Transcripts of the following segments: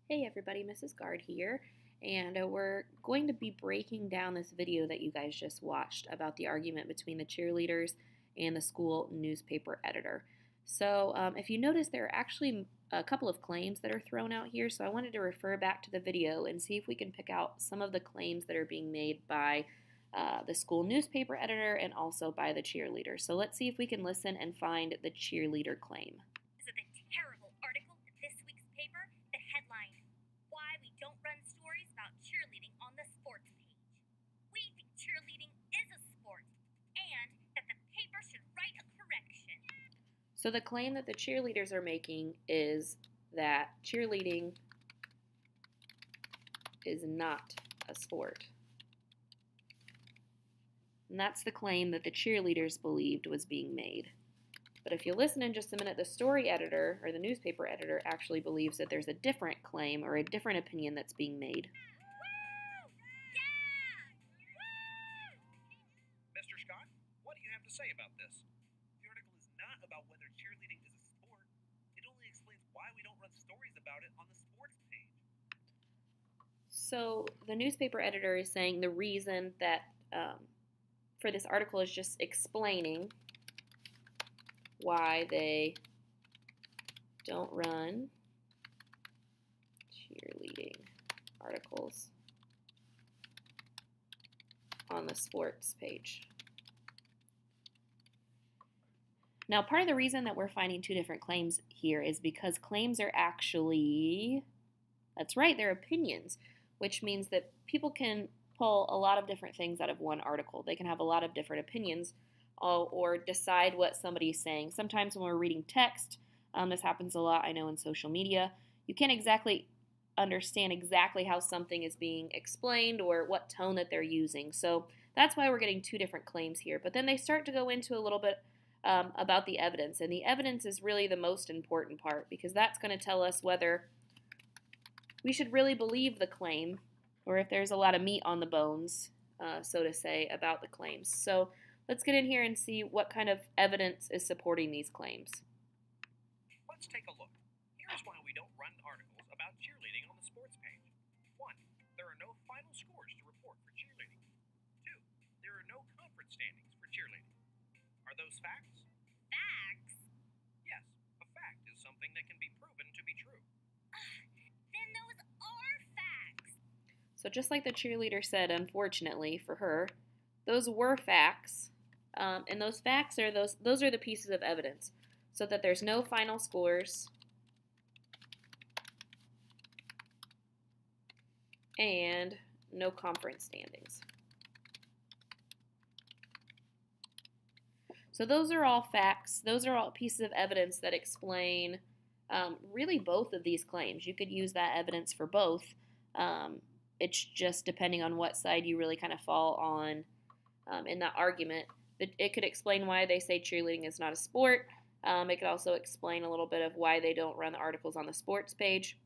Hey everybody, Mrs. Guard here, and we're going to be breaking down this video that you guys just watched about the argument between the cheerleaders and the school newspaper editor. So if you notice, there are actually a couple of claims that are thrown out here, so I wanted to refer back to the video and see if we can pick out some of the claims that are being made by the school newspaper editor and also by the cheerleader. So let's see if we can listen and find the cheerleader claim. This is a terrible article in this week's paper. The headline, Why We Don't Run Stories About Cheerleading on the Sports Page. We think cheerleading is a sport, and that the paper should write a correction. So the claim that the cheerleaders are making is that cheerleading is not a sport. And that's the claim that the cheerleaders believed was being made. But if you listen in just a minute, the story editor or the newspaper editor actually believes that there's a different claim or a different opinion that's being made. Mr. Scott, what do you have to say about this? The article is not about whether cheerleading is a sport. It only explains why we don't run stories about it on the sports page. So the newspaper editor is saying the reason that for this article is just explaining why they don't run cheerleading articles on the sports page. Now, part of the reason that we're finding two different claims here is because claims are actually, that's right, they're opinions, which means that people can pull a lot of different things out of one article. They can have a lot of different opinions or decide what somebody's saying. Sometimes when we're reading text, this happens a lot, I know, in social media, you can't exactly understand exactly how something is being explained or what tone that they're using. So that's why we're getting two different claims here. But then they start to go into a little bit about the evidence. And the evidence is really the most important part because that's going to tell us whether we should really believe the claim or if there's a lot of meat on the bones, so to say, about the claims. So let's get in here and see what kind of evidence is supporting these claims. Let's take a look. Here's why we don't run articles about cheerleading on the sports page. 1. There are no final scores to report for cheerleading. 2. There are no conference standings for cheerleading. Are those facts? Facts? Yes, a fact is something that can be proven to be true. Then those are facts. So just like the cheerleader said, unfortunately for her, those were facts. And those facts are those are the pieces of evidence. So that there's no final scores and no conference standings. So those are all facts. Those are all pieces of evidence that explain really both of these claims. You could use that evidence for both. It's just depending on what side you really kind of fall on in that argument. It could explain why they say cheerleading is not a sport. It could also explain a little bit of why they don't run the articles on the sports page.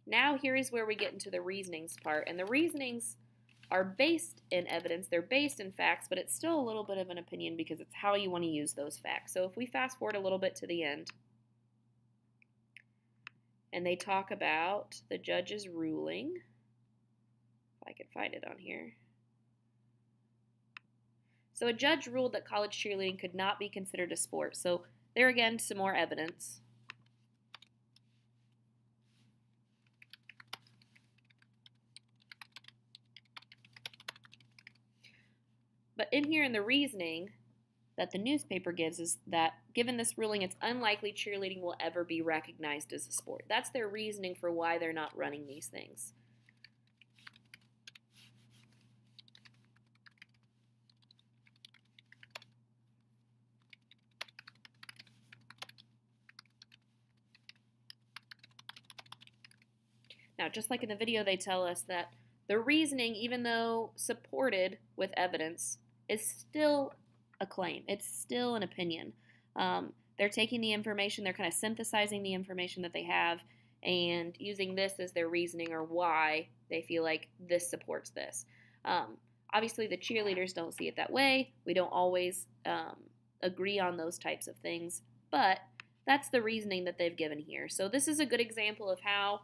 Now here is where we get into the reasonings part. And the reasonings are based in evidence. They're based in facts, but it's still a little bit of an opinion because it's how you want to use those facts. So if we fast forward a little bit to the end, and they talk about the judge's ruling, if I could find it on here. So a judge ruled that college cheerleading could not be considered a sport. So there again, some more evidence. But in here in the reasoning that the newspaper gives is that given this ruling, it's unlikely cheerleading will ever be recognized as a sport. That's their reasoning for why they're not running these things. Now, just like in the video, they tell us that the reasoning, even though supported with evidence, is still a claim. It's still an opinion. They're taking the information, they're kind of synthesizing the information that they have and using this as their reasoning or why they feel like this supports this. Obviously, the cheerleaders don't see it that way. We don't always agree on those types of things, but that's the reasoning that they've given here. So this is a good example of how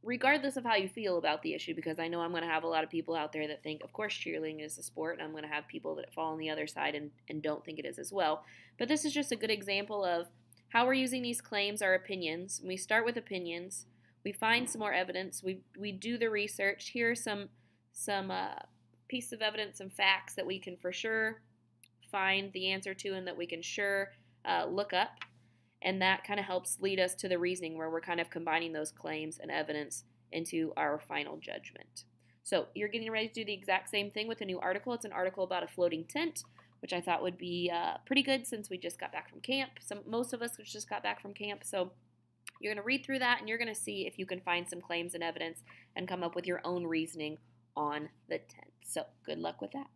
regardless of how you feel about the issue, because I know I'm going to have a lot of people out there that think, of course, cheerleading is a sport, and I'm going to have people that fall on the other side and don't think it is as well. But this is just a good example of how we're using these claims, our opinions. We start with opinions. We find some more evidence. We do the research. Here are some pieces of evidence, some facts that we can for sure find the answer to and that we can sure look up. And that kind of helps lead us to the reasoning where we're kind of combining those claims and evidence into our final judgment. So you're getting ready to do the exact same thing with a new article. It's an article about a floating tent, which I thought would be pretty good since we just got back from camp. Most of us just got back from camp. So you're going to read through that and you're going to see if you can find some claims and evidence and come up with your own reasoning on the tent. So good luck with that.